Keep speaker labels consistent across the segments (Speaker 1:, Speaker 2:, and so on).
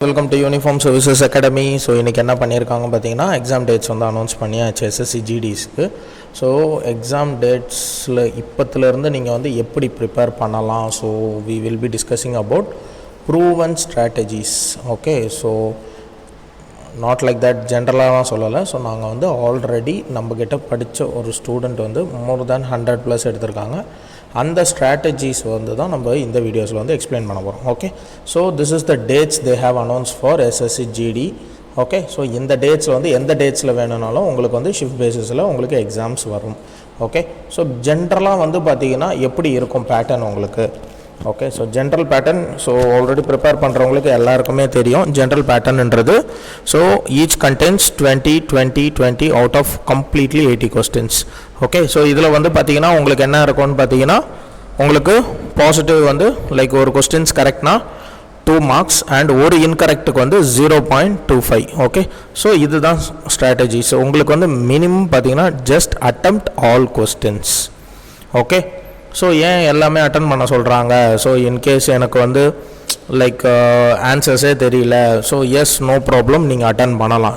Speaker 1: Welcome to uniform services academy. So இன்றைக்கி என்ன பண்ணியிருக்காங்க பார்த்தீங்கன்னா, எக்ஸாம் டேட்ஸ் வந்து அனௌன்ஸ் பண்ணியாச்சு எஸ்எஸ்சி ஜிடிஸ்க்கு. ஸோ எக்ஸாம் டேட்ஸில் இப்போத்துலேருந்து நீங்கள் வந்து எப்படி ப்ரிப்பேர் பண்ணலாம். So we will be discussing about proven strategies. Okay, so not like that ஜென்ரலாகலாம் சொல்லலை. ஸோ நாங்கள் வந்து ஆல்ரெடி நம்மக்கிட்ட படித்த ஒரு ஸ்டூடெண்ட் வந்து மோர் தேன் 100+ எடுத்திருக்காங்க. அந்த ஸ்ட்ராட்டஜிஸ் வந்து தான் நம்ம இந்த வீடியோஸில் வந்து எக்ஸ்பிளைன் பண்ண போகிறோம். Okay, so this is the dates they have announce for SSC GD. Okay, so இந்த டேட்ஸில் வந்து எந்த டேட்ஸில் வேணும்னாலும் உங்களுக்கு வந்து ஷிஃப்ட் பேசிஸில் உங்களுக்கு எக்ஸாம்ஸ் வரும். ஓகே, ஸோ ஜென்ரலாக வந்து பார்த்திங்கன்னா எப்படி இருக்கும் பேட்டர்ன் உங்களுக்கு. Okay, so general pattern, so already prepare பண்ணுறவங்களுக்கு எல்லாருக்குமே தெரியும் ஜென்ரல் பேட்டர்ன்ன்றது. So each contents 20 out of completely 80 questions. Okay, so இதில் வந்து பார்த்திங்கன்னா உங்களுக்கு என்ன இருக்கும்னு பார்த்தீங்கன்னா, உங்களுக்கு பாசிட்டிவ் வந்து லைக் ஒரு கொஸ்டின்ஸ் கரெக்ட்னா 2 மார்க்ஸ் அண்ட் ஒரு இன்கரெக்டுக்கு வந்து 0.25. ஓகே, ஸோ இதுதான் ஸ்ட்ராட்டஜி. ஸோ உங்களுக்கு வந்து மினிமம் பார்த்தீங்கன்னா just attempt all questions. Okay, so ஏன் எல்லாமே அட்டன் பண்ண சொல்கிறாங்க. ஸோ இன்கேஸ் எனக்கு வந்து லைக் ஆன்சர்ஸே தெரியல, ஸோ எஸ் நோ ப்ராப்ளம், நீங்கள் அட்டன் பண்ணலாம்.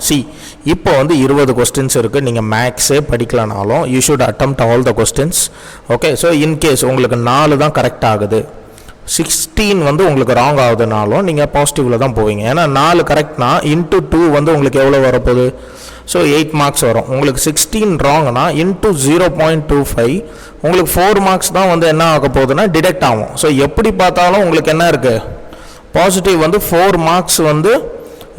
Speaker 1: இப்போ வந்து 20 கொஸ்டின்ஸ் இருக்குது. நீங்கள் மேக்ஸே படிக்கலனாலும் you should attempt all the questions. Okay, so in case உங்களுக்கு 4 தான் கரெக்ட் ஆகுது, 16 வந்து உங்களுக்கு ராங் ஆகுதுனாலும் நீங்கள் பாசிட்டிவில் தான் போவீங்க. ஏன்னா 4 கரெக்ட்னா இன்ட்டு 2 வந்து உங்களுக்கு எவ்வளோ வரப்போகுது. ஸோ 8 மார்க்ஸ் வரும். உங்களுக்கு 16 ராங்னா இன்ட்டு 0.25 உங்களுக்கு 4 மார்க்ஸ் தான் வந்து என்ன ஆக போகுதுன்னா டிடெக்ட் ஆகும். ஸோ எப்படி பார்த்தாலும் உங்களுக்கு என்ன இருக்குது, பாசிட்டிவ் வந்து 4 மார்க்ஸ் வந்து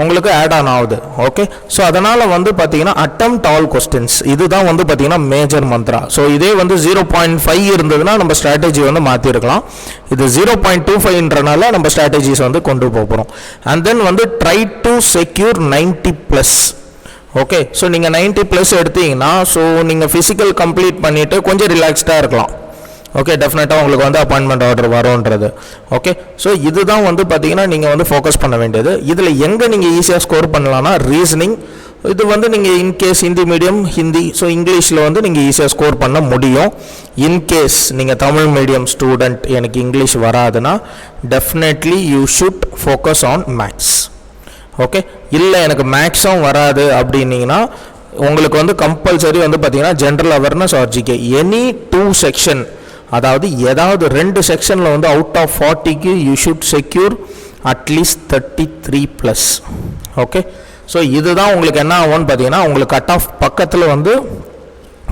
Speaker 1: உங்களுக்கு ஆட் ஆன் ஆகுது. ஓகே, ஸோ அதனால் வந்து பார்த்தீங்கன்னா அட்டெம்ப்ட் ஆல் கொஸ்டின்ஸ் இதுதான் வந்து பார்த்தீங்கன்னா மேஜர் மந்த்ரா. ஸோ இதே வந்து 0.5 இருந்ததுன்னா நம்ம ஸ்ட்ராட்டஜி வந்து மாற்றிருக்கலாம். இது 0.25ன்றனால நம்ம ஸ்ட்ராட்டஜிஸ் வந்து கொண்டு போகிறோம். அண்ட் தென் வந்து try to secure 90+. Okay, so நீங்கள் 90+ எடுத்தீங்கன்னா ஸோ நீங்கள் ஃபிசிக்கல் கம்ப்ளீட் பண்ணிவிட்டு கொஞ்சம் ரிலாக்ஸ்டாக இருக்கலாம். ஓகே, டெஃபினட்டாக உங்களுக்கு வந்து அப்பாயின்மெண்ட் ஆர்டர் வரும்ன்றது. ஓகே, ஸோ இதுதான் வந்து பார்த்தீங்கன்னா நீங்கள் வந்து ஃபோக்கஸ் பண்ண வேண்டியது. இதில் எங்கே நீங்கள் ஈஸியாக ஸ்கோர் பண்ணலாம்னா ரீசனிங். இது வந்து நீங்கள் in case Hindi medium Hindi, so இங்கிலீஷில் வந்து நீங்கள் ஈஸியாக ஸ்கோர் பண்ண முடியும். இன்கேஸ் நீங்கள் தமிழ் மீடியம் ஸ்டூடெண்ட் எனக்கு இங்கிலீஷ் வராதுன்னா definitely you should focus on maths. Okay, இல்லை எனக்கு மேக்ஸும் வராது அப்படின்னீங்கன்னா உங்களுக்கு வந்து கம்பல்சரி வந்து பார்த்தீங்கன்னா general awareness or GK any 2 section, அதாவது ஏதாவது 2 செக்ஷனில் வந்து அவுட் ஆஃப் 40க்கு you should secure at least 33+. Okay, so இதுதான் உங்களுக்கு என்ன ஆகும்னு பார்த்தீங்கன்னா உங்களுக்கு கட் ஆஃப் பக்கத்தில் வந்து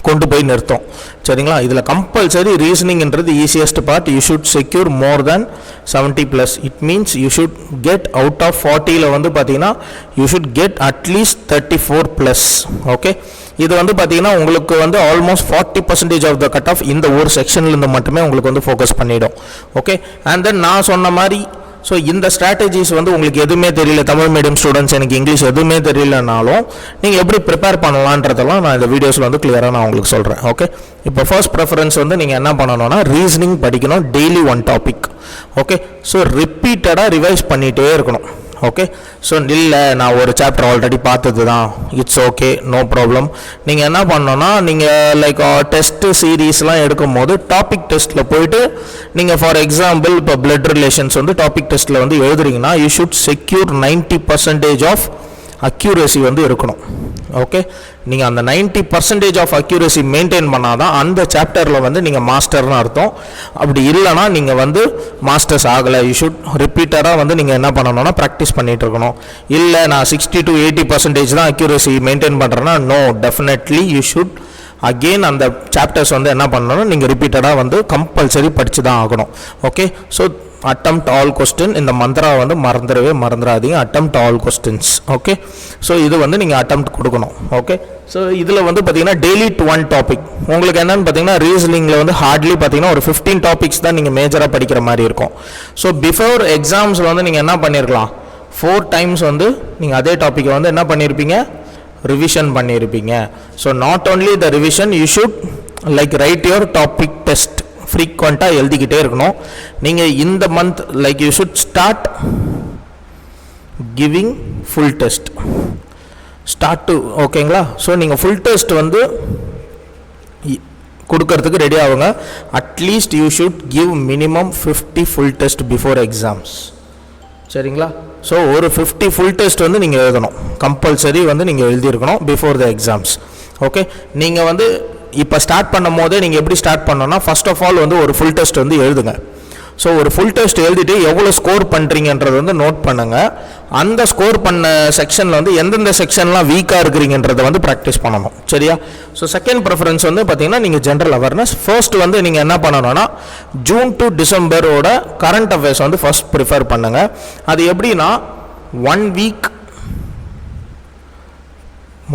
Speaker 1: கொண்டு போய் நிறுத்தும். சரிங்களா, இதில் கம்பல்சரி ரீசனிங்ன்றது easiest part. You should secure more than 70+. It means you should get out of 40ல் வந்து பார்த்தீங்கன்னா you should get at least 34+. Okay, இது வந்து பார்த்தீங்கன்னா உங்களுக்கு வந்து almost 40% of the cut off இந்த ஒரு செக்ஷன்லேருந்து மட்டுமே உங்களுக்கு வந்து ஃபோக்கஸ் பண்ணிடும். ஓகே, அண்ட் தென் நான் சொன்ன மாதிரி ஸோ இந்த ஸ்ட்ராட்டஜிஸ் வந்து உங்களுக்கு எதுவுமே தெரியல, தமிழ் மீடியம் ஸ்டூடெண்ட்ஸ் எனக்கு இங்கிலீஷ் எதுவுமே தெரியலனாலும் நீங்கள் எப்படி ப்ரிப்பேர் பண்ணலான்றதெல்லாம் நான் இந்த வீடியோஸில் வந்து கிளியராக நான் உங்களுக்கு சொல்கிறேன். ஓகே, இப்போ ஃபர்ஸ்ட் ப்ரிஃபரன்ஸ் வந்து நீங்கள் என்ன பண்ணணும்னா ரீசனிங் படிக்கணும். Daily 1 topic. ஓகே, ஸோ ரிப்பீட்டடாக ரிவைஸ் பண்ணிகிட்டே இருக்கணும். ஓகே, ஸோ இல்லை நான் ஒரு சாப்டர் ஆல்ரெடி பார்த்தது தான், இட்ஸ் ஓகே நோ ப்ராப்ளம். நீங்கள் என்ன பண்ணணும்னா நீங்கள் லைக் டெஸ்ட்டு சீரீஸ்லாம் எடுக்கும் போது டாபிக் டெஸ்ட்டில் போயிட்டு நீங்கள் ஃபார் எக்ஸாம்பிள் இப்போ பிளட் ரிலேஷன்ஸ் வந்து டாபிக் டெஸ்ட்டில் வந்து எழுதுறீங்கன்னா you should secure 90% of accuracy வந்து இருக்கணும். ஓகே, நீங்கள் அந்த 90% ஆஃப் அக்யூரேசி மெயின்டைன் பண்ணால் தான் அந்த சாப்டரில் வந்து நீங்கள் மாஸ்டர்னு அர்த்தம். அப்படி இல்லைனா நீங்கள் வந்து மாஸ்டர்ஸ் ஆகலை. யூ ஷுட் ரிப்பீட்டடாக வந்து நீங்கள் என்ன பண்ணணும்னா ப்ராக்டிஸ் பண்ணிகிட்டு இருக்கணும். இல்லை நான் 60 to 80% தான் அக்யூரேசி மெயின்டைன் பண்ணுறேன்னா no, definitely you should again அந்த சாப்டர்ஸ் வந்து என்ன பண்ணணும் நீங்கள் ரிப்பீட்டடாக வந்து கம்பல்சரி படித்து தான் ஆகணும். Okay, so attempt all question இந்த மந்த்ரா வந்து மறந்துடாதீங்க. Attempt all questions. Okay, so இது வந்து நீங்கள் அட்டெம்ப்ட் கொடுக்கணும். ஓகே, ஸோ இதில் வந்து பார்த்தீங்கன்னா டெய்லி 1 டாபிக். உங்களுக்கு என்னென்னு பார்த்தீங்கன்னா ரீசனிங்கில் வந்து ஹார்ட்லி பார்த்தீங்கன்னா ஒரு 15 டாபிக்ஸ் தான் நீங்கள் மேஜராக படிக்கிற மாதிரி இருக்கும். ஸோ பிஃபோர் எக்ஸாம்ஸில் வந்து நீங்கள் என்ன பண்ணியிருக்கலாம், 4 டைம்ஸ் வந்து நீங்கள் அதே டாப்பிக்கை வந்து என்ன பண்ணியிருப்பீங்க, ரிவிஷன் பண்ணியிருப்பீங்க. So not only the revision, you should like right your topic test ஃப்ரீக்வெண்ட்டாக எழுதிக்கிட்டே இருக்கணும். நீங்கள் இந்த month like you should start giving full test start to. ஓகேங்களா, ஸோ நீங்கள் ஃபுல் டெஸ்ட் வந்து கொடுக்கறதுக்கு ரெடி ஆகுங்க. At least you should give minimum 50 full test before exams. சரிங்களா? ஸோ ஒரு 50 ஃபுல் டெஸ்ட் வந்து நீங்கள் எழுதணும், கம்பல்சரி வந்து நீங்கள் எழுதியிருக்கணும் பிஃபோர் த எக்ஸாம்ஸ். ஓகே, நீங்கள் வந்து இப்போ ஸ்டார்ட் பண்ணும் போதே நீங்கள் எப்படி ஸ்டார்ட் பண்ணோன்னா ஃபர்ஸ்ட் ஆஃப் ஆல் வந்து ஒரு ஃபுல் டெஸ்ட் வந்து எழுதுங்க. ஸோ ஒரு ஃபுல் டெஸ்ட் எழுதிட்டு எவ்வளோ ஸ்கோர் பண்ணுறீங்கன்றது வந்து நோட் பண்ணுங்கள். அந்த ஸ்கோர் பண்ண செக்ஷனில் வந்து எந்தெந்த செக்ஷன்லாம் வீக்காக இருக்கிறீங்கன்றதை வந்து ப்ராக்டிஸ் பண்ணணும். சரியா? ஸோ செகண்ட் ப்ரிஃபரன்ஸ் வந்து பார்த்தீங்கன்னா நீங்கள் ஜென்ரல் அவேர்னஸ். ஃபர்ஸ்ட் வந்து நீங்கள் என்ன பண்ணணும்னா ஜூன் டு டிசம்பரோட கரண்ட் அஃபேர்ஸ் வந்து ஃபர்ஸ்ட் ப்ரிஃபர் பண்ணுங்கள். அது எப்படின்னா 1 வீக்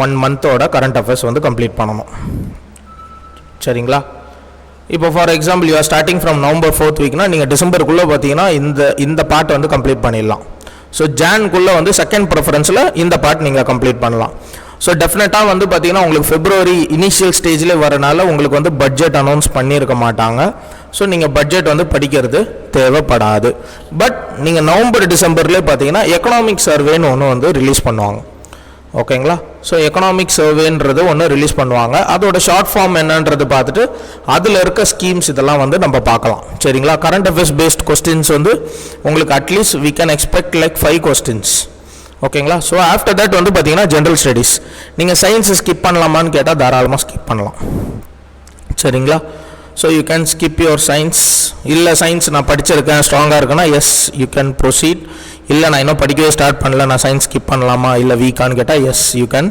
Speaker 1: 1 மந்தோட கரண்ட் அஃபேர்ஸ் வந்து கம்ப்ளீட் பண்ணணும். சரிங்களா? இப்போ for example you are starting from November 4th வீக்னா நீங்கள் டிசம்பருக்குள்ளே பார்த்தீங்கன்னா இந்த பார்ட் வந்து கம்ப்ளீட் பண்ணிடலாம். ஸோ ஜான்குள்ளே வந்து செகண்ட் ப்ரிஃபரன்ஸில் இந்த பார்ட் நீங்கள் கம்ப்ளீட் பண்ணலாம். ஸோ டெஃபினட்டாக வந்து பார்த்தீங்கன்னா உங்களுக்கு பிப்ரவரி இனிஷியல் ஸ்டேஜில் வரனால உங்களுக்கு வந்து பட்ஜெட் அனௌன்ஸ் பண்ணியிருக்க மாட்டாங்க. ஸோ நீங்கள் பட்ஜெட் வந்து படிக்கிறது தேவைப்படாது. பட் நீங்கள் நவம்பர் டிசம்பர்லேயே பார்த்தீங்கன்னா எக்கனாமிக் சர்வேன்னு ஒன்று வந்து ரிலீஸ் பண்ணுவாங்க. ஓகேங்களா? ஸோ எக்கனாமிக் சர்வேன்றது ஒன்று ரிலீஸ் பண்ணுவாங்க. அதோட ஷார்ட் ஃபார்ம் என்னன்றது பார்த்துட்டு அதில் இருக்க ஸ்கீம்ஸ் இதெல்லாம் வந்து நம்ம பார்க்கலாம். சரிங்களா? கரண்ட் அஃபேர்ஸ் பேஸ்ட் கொஸ்டின்ஸ் வந்து உங்களுக்கு at least we can expect like 5 questions. ஓகேங்களா? ஸோ ஆஃப்டர் தட் வந்து பார்த்தீங்கன்னா ஜென்ரல் ஸ்டடீஸ். நீங்கள் சயின்ஸை ஸ்கிப் பண்ணலாமான்னு கேட்டால் தாராளமாக ஸ்கிப் பண்ணலாம். சரிங்களா? So you can skip your science. இல்லை சயின்ஸ் நான் படிச்சிருக்கேன் ஸ்ட்ராங்காக இருக்குன்னா எஸ் யூ கேன் ப்ரொசீட். இல்லை நான் இன்னும் படிக்கவே ஸ்டார்ட் பண்ணல, நான் சயின்ஸ் ஸ்கிப் பண்ணலாமா இல்லை வீக்கான்னு கேட்டால் yes you can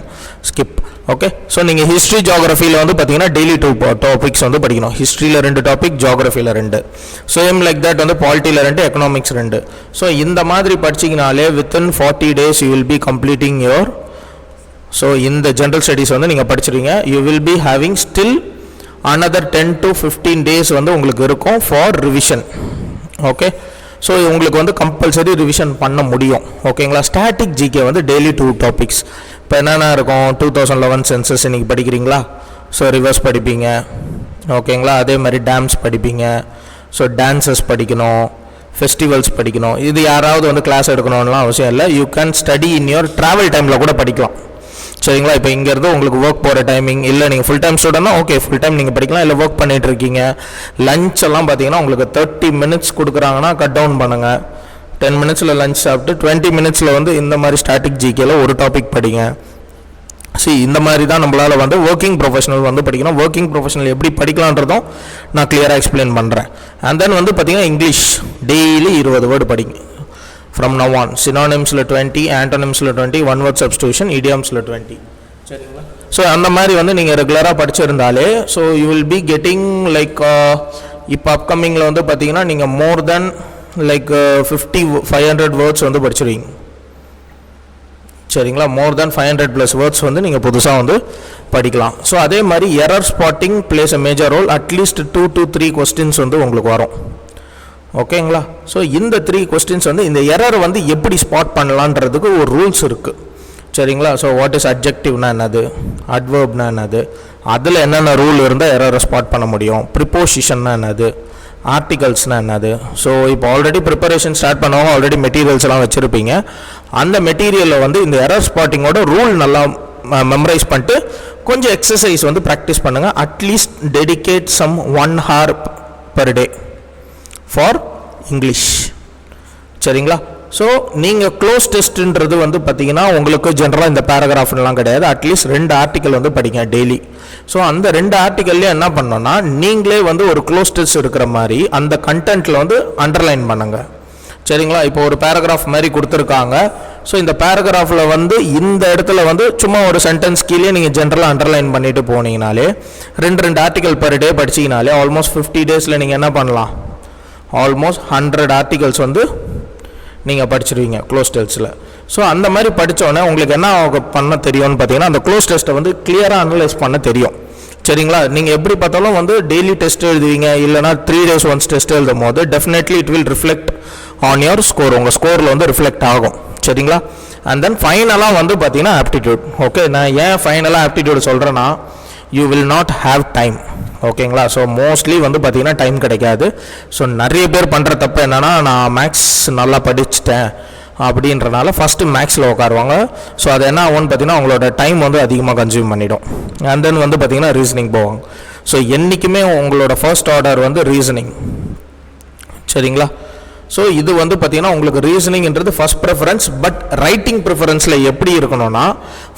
Speaker 1: skip. Okay, so நீங்கள் ஹிஸ்ட்ரி ஜியோகிரஃபியில் வந்து பார்த்தீங்கன்னா டெய்லி 2 டாபிக்ஸ் வந்து படிக்கணும். ஹிஸ்ட்ரியில் 2 டாபிக், ஜியோகிரஃபியில் 2. சேம் லைக் தட் வந்து பாலிட்டியில் 2, எக்கனாமிக்ஸ் 2. ஸோ இந்த மாதிரி படிச்சிங்கனாலே within 40 days you will be completing your. So இந்த ஜென்ரல் ஸ்டடீஸ் வந்து நீங்கள் படிச்சிருவீங்க. You will be having still another 10 to 15 days வந்து உங்களுக்கு இருக்கும் ஃபார் ரிவிஷன். ஓகே, ஸோ உங்களுக்கு வந்து கம்பல்சரி ரிவிஷன் பண்ண முடியும். ஓகேங்களா? ஸ்டாட்டிக் ஜிகே வந்து டெய்லி 2 டாபிக்ஸ். இப்போ என்னென்ன இருக்கும்? 2011 சென்சஸ் இன்றைக்கி படிக்கிறீங்களா? ஸோ ரிவர்ஸ் படிப்பீங்க. ஓகேங்களா? அதே மாதிரி டேம்ஸ் படிப்பீங்க. ஸோ டான்சஸ் படிக்கணும், ஃபெஸ்டிவல்ஸ் படிக்கணும். இது யாராவது வந்து கிளாஸ் எடுக்கணும்லாம் அவசியம் இல்லை. You can study in your travel டைமில் கூட படிக்கலாம். சரிங்களா? இப்போ இங்கேருந்து உங்களுக்கு ஒர்க் போகிற டைமிங், இல்லை நீங்கள் ஃபுல் டைம் ஸ்டூடெண்ட்னா ஓகே ஃபுல் டைம் நீங்கள் படிக்கலாம். இல்லை ஒர்க் பண்ணிகிட்டு இருக்கீங்க, லஞ்ச் எல்லாம் பார்த்தீங்கன்னா உங்களுக்கு 30 minutes கொடுக்குறாங்கன்னா கட் டவுன் பண்ணுங்கள். 10 minutes லஞ்ச் சாப்பிட்டு 20 minutes வந்து இந்த மாதிரி ஸ்டாட்டிக் ஜிகேல ஒரு டாபிக் படிங்க. இந்த மாதிரி தான் நம்மளால் வந்து ஒர்க்கிங் ப்ரொஃபஷனல் வந்து படிக்கணும். ஒர்க்கிங் ப்ரொஃபஷனல் எப்படி படிக்கலான்றதும் நான் கிளியராக எக்ஸ்பிளைன் பண்ணுறேன். அண்ட் தென் வந்து பார்த்தீங்கன்னா இங்கிலீஷ் டெய்லி 20 வேர்டு படிங்க. From now on, synonymsல 20, antonymsல 20, one word substitution, idiomsல 20. சரிங்களா? ஸோ அந்த மாதிரி வந்து நீங்கள் ரெகுலராக படிச்சிருந்தாலே so you will be getting like இப்போ அப்கமிங்கில் வந்து பார்த்தீங்கன்னா நீங்கள் மோர் தென் லைக் 500 வேர்ட்ஸ் வந்து படிச்சிருவீங்க. சரிங்களா? மோர் தென் 500+ வேர்ட்ஸ் வந்து நீங்கள் புதுசாக வந்து படிக்கலாம். ஸோ அதே மாதிரி error spotting plays a major role. At least 2 to 3 questions வந்து உங்களுக்கு வரும். ஓகேங்களா? ஸோ இந்த 3 கொஸ்டின்ஸ் வந்து இந்த எரர் வந்து எப்படி ஸ்பாட் பண்ணலான்றதுக்கு ஒரு ரூல்ஸ் இருக்குது. சரிங்களா? ஸோ வாட் இஸ் அட்ஜெக்டிவ்னா என்னது, அட்வர்ப்னா என்னது, அதில் என்னென்ன ரூல் இருந்தால் எரரை ஸ்பாட் பண்ண முடியும், ப்ரிப்போசிஷன்னா என்னது, ஆர்டிகல்ஸ்னால் என்னது. ஸோ இப்போ ஆல்ரெடி ப்ரிப்பரேஷன் ஸ்டார்ட் பண்ணவங்க ஆல்ரெடி மெட்டீரியல்ஸ் எல்லாம் வச்சுருப்பீங்க. அந்த மெட்டீரியலில் வந்து இந்த எரர் ஸ்பாட்டிங்கோட ரூல் நல்லா மெமரைஸ் பண்ணிட்டு கொஞ்சம் எக்ஸசைஸ் வந்து ப்ராக்டிஸ் பண்ணுங்கள். At least dedicate some 1 hour per day for English. சரிங்களா? ஸோ நீங்கள் க்ளோஸ் டெஸ்ட்டுன்றது வந்து பார்த்தீங்கன்னா உங்களுக்கு ஜென்ரலாக இந்த பேராகிராஃப்லாம் கிடையாது. அட்லீஸ்ட் 2 ஆர்டிக்கல் வந்து படிங்க டெய்லி. ஸோ அந்த 2 ஆர்டிக்கல்லையும் என்ன பண்ணோன்னா நீங்களே வந்து ஒரு க்ளோஸ் டெஸ்ட் இருக்கிற மாதிரி அந்த கண்டென்ட்டில் வந்து அண்டர்லைன் பண்ணுங்க. சரிங்களா? இப்போ ஒரு பேராகிராஃப் மாதிரி கொடுத்துருக்காங்க. ஸோ இந்த பேராகிராஃபில் வந்து இந்த இடத்துல வந்து சும்மா ஒரு சென்டென்ஸ் கீழே நீங்கள் ஜென்ரலாக அண்டர்லைன் பண்ணிட்டு போனீங்கனாலே 2 ஆர்டிக்கல் பர் டே படிச்சிங்கனாலே ஆல்மோஸ்ட் 50 daysல நீங்கள் என்ன பண்ணலாம்? ஆல்மோஸ்ட் 100 ஆர்டிகல்ஸ் வந்து நீங்கள் படிச்சிருவீங்க க்ளோஸ் டெஸ்ட்டில். ஸோ அந்த மாதிரி படித்தோடனே உங்களுக்கு என்ன பண்ண தெரியும்னு பார்த்தீங்கன்னா அந்த க்ளோஸ் டெஸ்ட்டை வந்து கிளியராக அனலைஸ் பண்ண தெரியும். சரிங்களா? நீங்கள் எப்படி பார்த்தாலும் வந்து டெய்லி டெஸ்ட் எழுதுவீங்க, இல்லைனா 3 days ஒன்ஸ் டெஸ்ட் எழுதும் போது definitely it will reflect on your score. உங்கள் ஸ்கோரில் வந்து ரிஃப்ளெக்ட் ஆகும். சரிங்களா? அண்ட் தென் ஃபைனலாக வந்து பார்த்தீங்கன்னா ஆப்டிடியூட். ஓகே, நான் ஏன் ஃபைனலாக ஆப்டிடியூட் சொல்கிறேன்னா you will not have time. ஓகேங்களா? ஸோ மோஸ்ட்லி வந்து பார்த்தீங்கன்னா டைம் கிடைக்காது. ஸோ நிறைய பேர் பண்ணுற தப்பு என்னென்னா நான் மேக்ஸ் நல்லா படிச்சுட்டேன் அப்படின்றனால ஃபஸ்ட்டு மேக்ஸில் உட்காருவாங்க. ஸோ அது என்ன ஆகும்னு பார்த்தீங்கன்னா அவங்களோட டைம் வந்து அதிகமாக கன்சியூம் பண்ணிடும். அண்ட் தென் வந்து பார்த்தீங்கன்னா ரீசனிங் போவாங்க. ஸோ என்றைக்குமே உங்களோட ஃபர்ஸ்ட் ஆர்டர் வந்து ரீசனிங். சரிங்களா? ஸோ இது வந்து பார்த்தீங்கன்னா உங்களுக்கு ரீசனிங்ன்றது ஃபர்ஸ்ட் ப்ரிஃபரன்ஸ். பட் ரைட்டிங் ப்ரிஃபரன்ஸில் எப்படி இருக்கணும்னா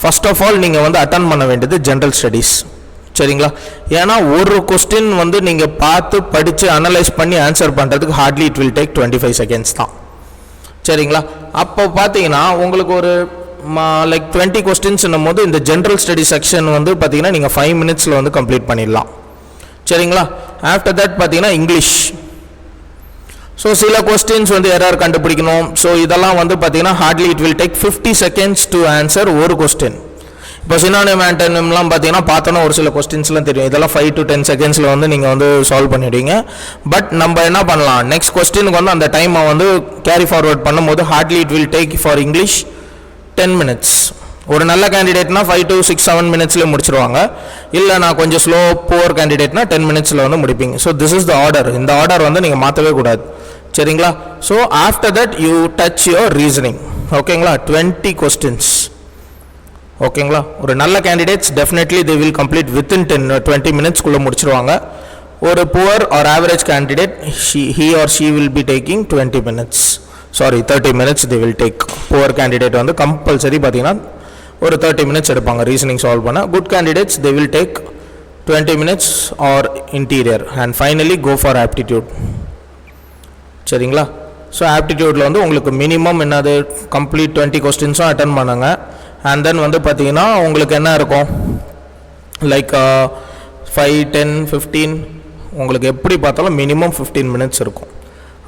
Speaker 1: ஃபர்ஸ்ட் ஆஃப் ஆல் நீங்கள் வந்து அட்டன் பண்ண வேண்டியது ஜென்ரல் ஸ்டடீஸ். சரிங்களா? ஏன்னா ஒரு கொஸ்டின் வந்து நீங்கள் பார்த்து படித்து அனலைஸ் பண்ணி ஆன்சர் பண்ணுறதுக்கு hardly it will take 25 seconds தான். சரிங்களா? அப்போ பார்த்தீங்கன்னா உங்களுக்கு ஒரு லைக் 20 கொஸ்டின்ஸ்னும் போது இந்த ஜென்ரல் ஸ்டடி செக்ஷன் வந்து பார்த்தீங்கன்னா நீங்கள் 5 மினிட்ஸில் வந்து கம்ப்ளீட் பண்ணிடலாம். சரிங்களா? ஆஃப்டர் தட் பார்த்தீங்கன்னா இங்கிலீஷ். ஸோ சில கொஸ்டின்ஸ் வந்து எரர் கண்டுபிடிக்கணும். ஸோ இதெல்லாம் வந்து பார்த்தீங்கன்னா hardly it will take 50 seconds to answer ஒரு கொஸ்டின். இப்போ சினானிம் ஆண்டனிம்லாம் பார்த்தீங்கன்னா பார்த்தோன்னா ஒரு சில கொஸ்டின்ஸ்லாம் தெரியும், இதெல்லாம் 5 to 10 செகண்ட்ஸில் வந்து நீங்கள் வந்து சால்வ் பண்ணிடுவீங்க. பட் நம்ம என்ன பண்ணலாம், நெக்ஸ்ட் கொஸ்டினுக்கு வந்து அந்த டைமை வந்து கேரி ஃபார்வர்ட் பண்ணும்போது hardly it will take for English 10 minutes. ஒரு நல்ல கேண்டிடேட்னா 5 to 6, 7 மினிட்ஸ்லேயே முடிச்சிருவாங்க. இல்லை நான் கொஞ்சம் ஸ்லோ புவர் கேண்டிடேட்னா 10 மினிட்ஸில் வந்து முடிப்பீங்க. So this is the order. இந்த ஆர்டர் வந்து நீங்கள் மாற்றவே கூடாது. சரிங்களா? So after that you touch your reasoning. ஓகேங்களா? 20 கொஸ்டின்ஸ். ஓகேங்களா? ஒரு நல்ல candidates definitely they will complete within 20 மினிட்ஸ்க்குள்ளே முடிச்சிருவாங்க. ஒரு poor or average candidate he or she will be taking 20 minutes. Sorry 30 minutes they will take. Poor candidate வந்து compulsory பார்த்தீங்கன்னா ஒரு 30 மினிட்ஸ் எடுப்பாங்க ரீசனிங் சால்வ் பண்ண. Good candidates they will take 20 minutes or interior and finally go for aptitude. சரிங்களா? So ஆப்டிடியூடில் வந்து உங்களுக்கு minimum என்னது complete 20 கொஸ்டின்ஸும் attend பண்ணுங்க. அண்ட் தென் வந்து பார்த்தீங்கன்னா உங்களுக்கு என்ன இருக்கும் லைக் 5, 10, 15 உங்களுக்கு எப்படி பார்த்தாலும் மினிமம் 15 மினிட்ஸ் இருக்கும்.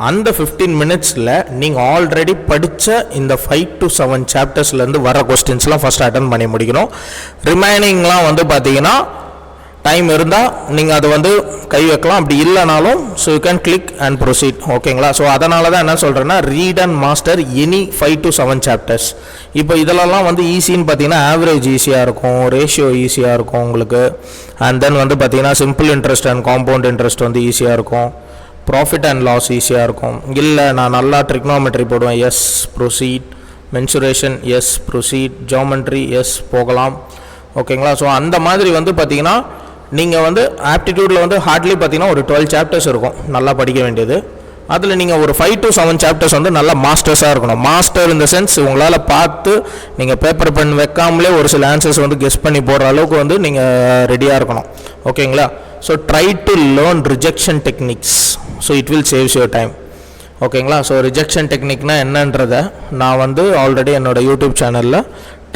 Speaker 1: அந்த 15 மினிட்ஸில் நீங்கள் ஆல்ரெடி படித்த இந்த 5 to 7 சாப்டர்ஸ்லேருந்து வர கொஸ்டின்ஸ்லாம் ஃபஸ்ட் அட்டன் பண்ணி முடிக்கணும். ரிமைனிங்லாம் வந்து பார்த்தீங்கன்னா டைம் இருந்தால் நீங்கள் அதை வந்து கை வைக்கலாம், அப்படி இல்லைனாலும் so you can click and proceed. ஓகேங்களா? ஸோ அதனால தான் என்ன சொல்கிறேன்னா read and master any 5 to 7 chapters. இப்போ இதிலலாம் வந்து ஈஸின்னு பார்த்தீங்கன்னா ஆவரேஜ் ஈஸியாக இருக்கும், ரேஷியோ ஈஸியாக இருக்கும் உங்களுக்கு. அண்ட் தென் வந்து பார்த்தீங்கன்னா simple interest and compound interest வந்து ஈஸியாக இருக்கும். ப்ராஃபிட் அண்ட் லாஸ் ஈஸியாக இருக்கும். இல்லை நான் நல்லா ட்ரிக்னாமெட்ரி போடுவேன், yes proceed. Mensuration, yes proceed. Geometry, yes போகலாம். ஓகேங்களா? ஸோ அந்த மாதிரி வந்து பார்த்தீங்கன்னா நீங்கள் வந்து ஆப்டிடியூடில் வந்து ஹார்ட்லி பார்த்தீங்கன்னா ஒரு 12 சாப்டர்ஸ் இருக்கும் நல்லா படிக்க வேண்டியது. அதில் நீங்கள் ஒரு 5 to 7 சாப்டர்ஸ் வந்து நல்லா மாஸ்டர்ஸாக இருக்கணும். மாஸ்டர் இந்த சென்ஸ் உங்களால் பார்த்து நீங்கள் பேப்பர் பென் வைக்காமலே ஒரு சில ஆன்சர்ஸ் வந்து கெஸ் பண்ணி போடுற அளவுக்கு வந்து நீங்கள் ரெடியாக இருக்கணும். ஓகேங்களா? So try to learn rejection techniques. So it will saves your time. ஓகேங்களா? ஸோ ரிஜெக்ஷன் டெக்னிக்னா என்னன்றதை நான் வந்து ஆல்ரெடி என்னோடய யூடியூப் சேனலில்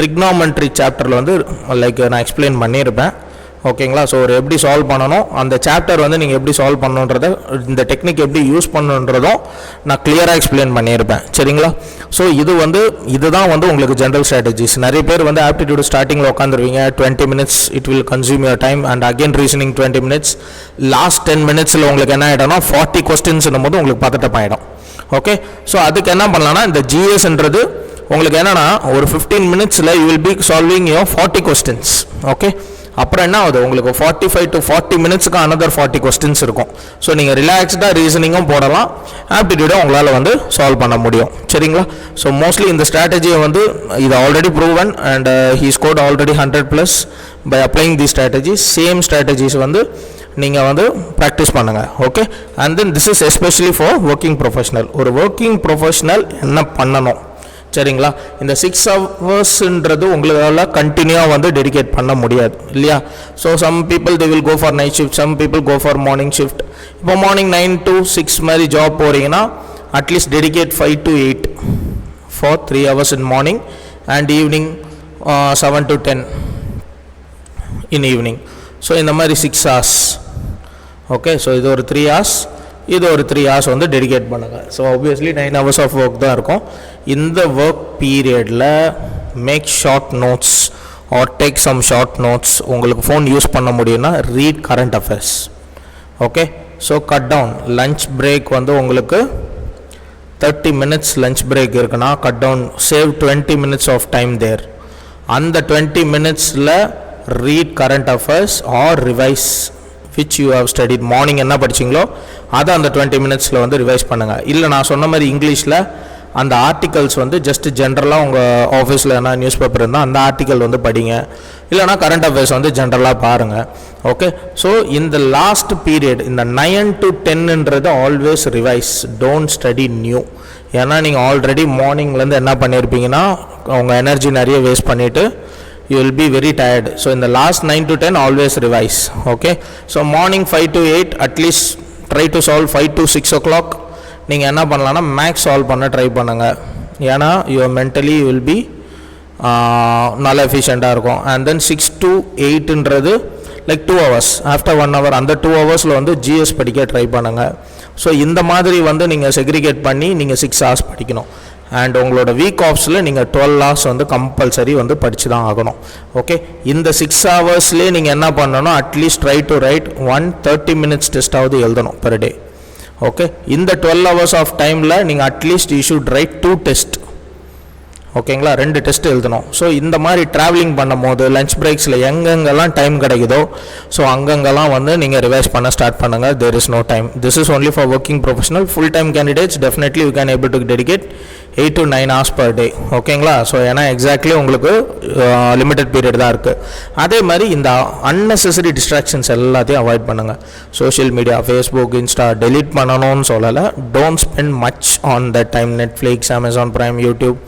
Speaker 1: ட்ரிக்னாமெட்ரி சாப்டரில் வந்து லைக் நான் எக்ஸ்பிளைன் பண்ணியிருப்பேன். ஓகேங்களா? ஸோ ஒரு எப்படி சால்வ் பண்ணணும், அந்த சாப்டர் வந்து நீங்கள் எப்படி சால்வ் பண்ணணுன்றதை, இந்த டெக்னிக் எப்படி யூஸ் பண்ணணுன்றதும் நான் கிளியராக எக்ஸ்பிளைன் பண்ணியிருப்பேன். சரிங்களா? ஸோ இதுதான் வந்து உங்களுக்கு ஜென்ரல் ஸ்ட்ராட்டஜிஸ். நிறைய பேர் வந்து ஆப்டிடியூட் ஸ்டார்டிங்கில் உட்காந்துருவீங்க, 20 minutes it will consume your time and again reasoning 20 minutes. Last 10 மினிட்ஸில் உங்களுக்கு என்ன ஆகிடும்னா 40 கொஸ்டின்ஸ்னும் போது உங்களுக்கு பதட்டம் ஆகிடும். ஓகே? ஸோ அதுக்கு என்ன பண்ணலாம்னா இந்த ஜிஎஸ்ன்றது உங்களுக்கு என்னன்னா ஒரு 15 மினிட்ஸில் you will B solving your 40 questions. Okay? அப்புறம் என்ன ஆகுது உங்களுக்கு 45 to 40 மினிட்ஸுக்கு another 40 கொஸ்டின்ஸ் இருக்கும். ஸோ நீங்கள் ரிலாக்ஸ்டாக ரீசனிங்கும் போடலாம், ஆப்டிடியூடும் உங்களால் வந்து சால்வ் பண்ண முடியும். சரிங்களா? ஸோ மோஸ்ட்லி இந்த ஸ்ட்ராட்டஜியை வந்து இது already proven and he scored already 100+ by applying the strategies. Same strategies வந்து நீங்கள் வந்து ப்ராக்டிஸ் பண்ணுங்கள். Okay? And then this is especially for working professional. ஒரு ஒர்க்கிங் ப்ரொஃபஷனல் என்ன பண்ணணும்? சரிங்களா? இந்த 6 ஹவர்ஸ்ன்றது உங்களால் கண்டினியூவாக வந்து டெடிகேட் பண்ண முடியாது இல்லையா? So some people they will go for night shift, some people go for morning shift. இப்போ மார்னிங் 9 to 6 மாதிரி ஜாப் போகிறீங்கன்னா at least dedicate 5 to 8 for 3 hours in morning and evening 7 to 10 in evening. So இந்த மாதிரி 6 hours. Okay? So இது ஒரு 3 hours, இது ஒரு 3 hours வந்து டெடிகேட் பண்ணுங்கள். So obviously 9 hours of work தான் இருக்கும். இந்த work period make short notes or take some short notes. உங்களுக்கு ஃபோன் யூஸ் பண்ண முடியும்னா read current affairs. Okay? So cut down lunch break வந்து உங்களுக்கு 30 minutes லஞ்ச் பிரேக் இருக்குன்னா cut down, save 20 minutes of time there. அந்த 20 minutesல read current affairs or revise which you have studied. Morning என்ன படிச்சிங்களோ அதை அந்த 20 minutesல வந்து ரிவைஸ் பண்ணுங்கள். இல்லை நான் சொன்ன மாதிரி இங்கிலீஷில் அந்த ஆர்டிகல்ஸ் வந்து ஜஸ்ட் ஜென்ரலாக உங்கள் ஆஃபீஸில் என்ன நியூஸ் பேப்பர் இருந்தால் அந்த ஆர்டிக்கல் வந்து படிங்க. இல்லைனா கரண்ட் அஃபேர்ஸ் வந்து ஜென்ரலாக பாருங்கள். ஓகே, ஸோ இந்த லாஸ்ட் பீரியட் இந்த 9 to 10ன்றது always revise, don't study new. ஏன்னா நீங்கள் ஆல்ரெடி மார்னிங்லேருந்து என்ன பண்ணியிருப்பீங்கன்னா உங்கள் எனர்ஜி நிறைய வேஸ்ட் பண்ணிவிட்டு you will be very tired. So in the last 9 to 10 always revise. Okay, so morning 5 to 8 at least try to solve 5 to 6 o'clock. நீங்கள் என்ன பண்ணலான்னா maths solve பண்ண ட்ரை பண்ணுங்கள். ஏன்னா யூ மென்டலி வில் பி நல்ல எஃபிஷியண்ட்டாக இருக்கும். அண்ட் தென் 6 to 8ன்றது லைக் 2 hours, ஆஃப்டர் 1 hour அந்த 2 ஹவர்ஸில் வந்து ஜிஎஸ் படிக்க ட்ரை பண்ணுங்கள். ஸோ இந்த மாதிரி வந்து நீங்கள் செக்ரிகேட் பண்ணி நீங்கள் 6 hours படிக்கணும். அண்ட் உங்களோட வீக் ஆஃப்ஸில் நீங்கள் 12 hours வந்து கம்பல்சரி வந்து படித்து தான் ஆகணும். ஓகே, இந்த 6 ஹவர்ஸ்லேயே நீங்கள் என்ன பண்ணணும், at least try to right 30 minutes டெஸ்ட்டாவது எழுதணும் பெர் டே. ஓகே, இந்த 12 hours ஆஃப் டைமில் நீங்கள் at least you should right 2 test. ஓகேங்களா, 2 டெஸ்ட் எழுதணும். ஸோ இந்த மாதிரி ட்ராவலிங் பண்ணும் போது லஞ்ச் பிரேக்ஸில் எங்கெங்கெல்லாம் டைம் கிடைக்குதோ ஸோ அங்கங்கெல்லாம் வந்து நீங்கள் ரிவைஸ் பண்ண ஸ்டார்ட் பண்ணுங்கள். There is no time. This is only for working professional. Full time candidates definitely you can able to dedicate 8 to 9 hours per day. ஓகேங்களா, ஸோ ஏன்னா எக்ஸாக்ட்லி உங்களுக்கு லிமிட்டட் பீரியட் தான் இருக்குது. அதே மாதிரி இந்த அன்னெசரி டிஸ்ட்ராக்ஷன்ஸ் எல்லாத்தையும் அவாய்ட் பண்ணுங்கள். Social media, Facebook, Insta delete பண்ணணும்னு சொல்லலை. Don't spend much on the time. Netflix, Amazon Prime, YouTube,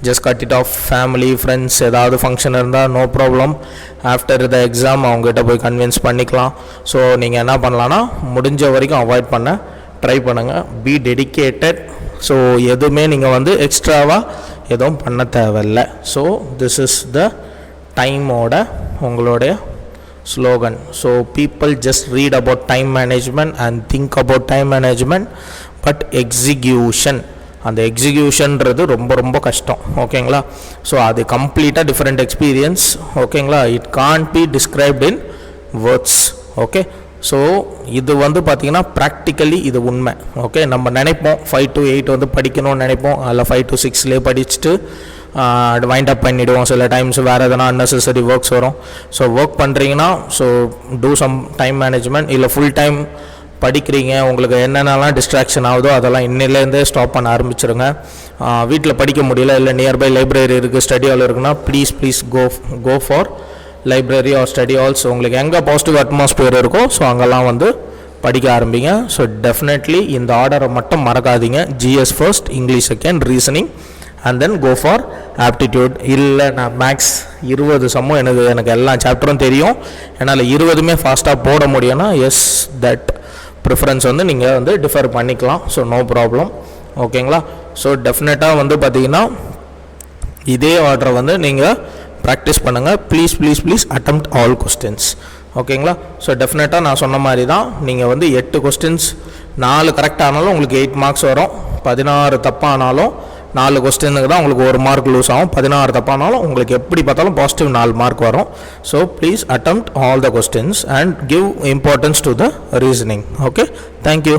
Speaker 1: just cut it off. Family, friends ஏதாவது ஃபங்க்ஷன் இருந்தால் no problem. After the exam அவங்ககிட்ட போய் கன்வின்ஸ் பண்ணிக்கலாம். So நீங்கள் என்ன பண்ணலான்னா முடிஞ்ச வரைக்கும் அவாய்ட் பண்ண ட்ரை பண்ணுங்கள். B dedicated. ஸோ எதுவுமே நீங்கள் வந்து எக்ஸ்ட்ராவாக எதுவும் பண்ண தேவையில்லை. ஸோ திஸ் இஸ் த டைமோட உங்களுடைய slogan. So people just read about time management and think about time management, but execution, அந்த எக்ஸிக்யூஷன்றது ரொம்ப ரொம்ப கஷ்டம். ஓகேங்களா, ஸோ அது கம்ப்ளீட்டாக டிஃப்ரெண்ட் எக்ஸ்பீரியன்ஸ். ஓகேங்களா, it can't be described in words. Okay, so இது வந்து பார்த்திங்கன்னா ப்ராக்டிக்கலி இது உண்மை. ஓகே, நம்ம நினைப்போம் 5 to 8 வந்து படிக்கணும்னு நினைப்போம். அதில் 5 to 6லேயே படிச்சுட்டு வைண்ட் அப் பண்ணிவிடுவோம். சில டைம்ஸ் வேறு எதனா அன்னெசரி ஒர்க்ஸ் வரும். ஸோ ஒர்க் பண்ணுறீங்கன்னா so do some time management. இல்லை ஃபுல் டைம் படிக்கிறீங்க, உங்களுக்கு என்னென்னலாம் டிஸ்ட்ராக்ஷன் ஆகுதோ அதெல்லாம் இன்னிலேருந்தே ஸ்டாப் பண்ண ஆரம்பிச்சிருங்க. வீட்டில் படிக்க முடியல, இல்லை நியர்பை லைப்ரரி இருக்குது, ஸ்டடி ஹால் இருக்குன்னா please go for library or study halls. உங்களுக்கு எங்கே பாசிட்டிவ் அட்மாஸ்பியர் இருக்கோ ஸோ அங்கெல்லாம் வந்து படிக்க ஆரம்பிங்க. ஸோ டெஃபினெட்லி இந்த ஆர்டரை மட்டும் மறக்காதீங்க. GS first, English second, reasoning and then go for aptitude. இல்லை நான் மேக்ஸ் 20 சம்மும் எனக்கு எல்லா சாப்டரும் தெரியும், என்னால் 20மே ஃபாஸ்ட்டாக போட முடியும்னா எஸ், தட் ப்ரிஃபரன்ஸ் வந்து நீங்கள் வந்து டிஃபர் பண்ணிக்கலாம். So no problem. ஓகேங்களா, ஸோ டெஃபினட்டாக வந்து பார்த்திங்கன்னா இதே ஆர்டரை வந்து நீங்கள் ப்ராக்டிஸ் பண்ணுங்கள். Please attempt all questions. ஓகேங்களா, ஸோ டெஃபினட்டாக நான் சொன்ன மாதிரி தான் நீங்கள் வந்து 8 கொஸ்டின்ஸ் 4 கரெக்ட் ஆனாலும் உங்களுக்கு 8 மார்க்ஸ் வரும். 16 தப்பானாலும் 4 கொஸ்டினுக்கு தான் உங்களுக்கு 1 மார்க் லூஸ் ஆகும். 16 தப்பானாலும் உங்களுக்கு எப்படி பார்த்தாலும் பாசிட்டிவ் 4 மார்க் வரும். So please attempt all the questions and give importance to the reasoning. Okay, thank you.